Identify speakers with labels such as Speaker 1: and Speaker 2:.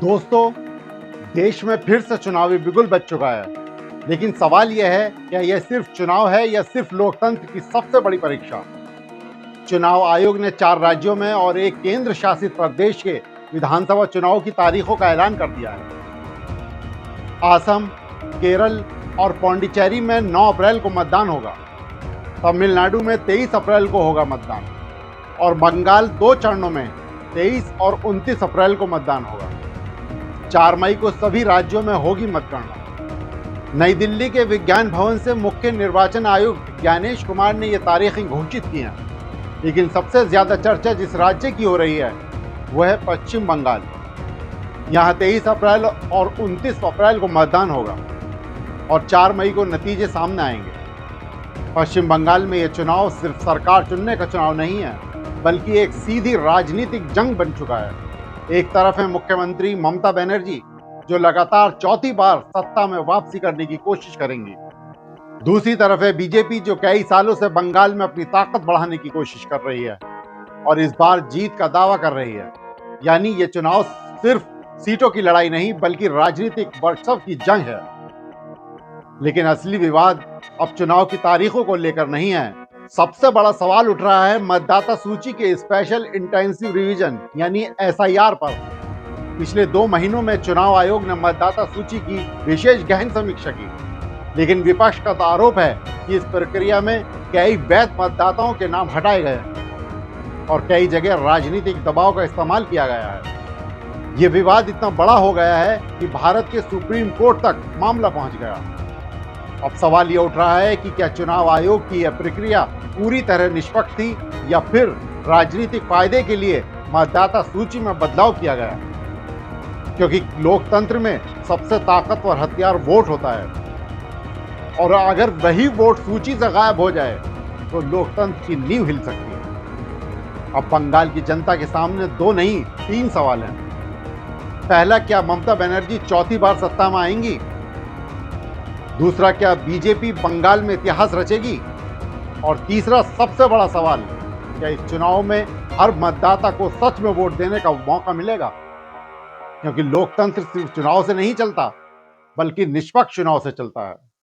Speaker 1: दोस्तों, देश में फिर से चुनावी बिगुल बज चुका है। लेकिन सवाल यह है, क्या यह सिर्फ चुनाव है या सिर्फ लोकतंत्र की सबसे बड़ी परीक्षा? चुनाव आयोग ने 4 राज्यों में और एक केंद्र शासित प्रदेश के विधानसभा चुनाव की तारीखों का ऐलान कर दिया है। असम, केरल और पौंडीचेरी में 9 अप्रैल को मतदान होगा। तमिलनाडु में 23 अप्रैल को होगा मतदान और बंगाल 2 चरणों में 23 और 29 अप्रैल को मतदान होगा। 4 मई को सभी राज्यों में होगी मतगणना। नई दिल्ली के विज्ञान भवन से मुख्य निर्वाचन आयुक्त ज्ञानेश कुमार ने ये तारीखें घोषित की हैं। लेकिन सबसे ज्यादा चर्चा जिस राज्य की हो रही है वह है पश्चिम बंगाल। यहाँ 23 अप्रैल और 29 अप्रैल को मतदान होगा और 4 मई को नतीजे सामने आएंगे। पश्चिम बंगाल में यह चुनाव सिर्फ सरकार चुनने का चुनाव नहीं है, बल्कि एक सीधी राजनीतिक जंग बन चुका है। एक तरफ है मुख्यमंत्री ममता बनर्जी, जो लगातार चौथी बार सत्ता में वापसी करने की कोशिश करेंगी। दूसरी तरफ है बीजेपी, जो कई सालों से बंगाल में अपनी ताकत बढ़ाने की कोशिश कर रही है और इस बार जीत का दावा कर रही है। यानी ये चुनाव सिर्फ सीटों की लड़ाई नहीं, बल्कि राजनीतिक वर्चस्व की जंग है। लेकिन असली विवाद अब चुनाव की तारीखों को लेकर नहीं है। सबसे बड़ा सवाल उठ रहा है मतदाता सूची के स्पेशल इंटेंसिव रिवीजन यानी एसआईआर पर। पिछले 2 महीनों में चुनाव आयोग ने मतदाता सूची की विशेष गहन समीक्षा की, लेकिन विपक्ष का तो आरोप है कि इस प्रक्रिया में कई वैध मतदाताओं के नाम हटाए गए और कई जगह राजनीतिक दबाव का इस्तेमाल किया गया है। यह विवाद इतना बड़ा हो गया है कि भारत के सुप्रीम कोर्ट तक मामला पहुंच गया। अब सवाल यह उठ रहा है कि क्या चुनाव आयोग की यह प्रक्रिया पूरी तरह निष्पक्ष थी या फिर राजनीतिक फायदे के लिए मतदाता सूची में बदलाव किया गया? क्योंकि लोकतंत्र में सबसे ताकतवर हथियार वोट होता है और अगर वही वोट सूची से गायब हो जाए तो लोकतंत्र की नींव हिल सकती है। अब बंगाल की जनता के सामने 2 नहीं 3 सवाल हैं। पहला, क्या ममता बनर्जी चौथी बार सत्ता में आएंगी? दूसरा, क्या बीजेपी बंगाल में इतिहास रचेगी? और तीसरा सबसे बड़ा सवाल, क्या इस चुनाव में हर मतदाता को सच में वोट देने का मौका मिलेगा? क्योंकि लोकतंत्र सिर्फ चुनाव से नहीं चलता, बल्कि निष्पक्ष चुनाव से चलता है।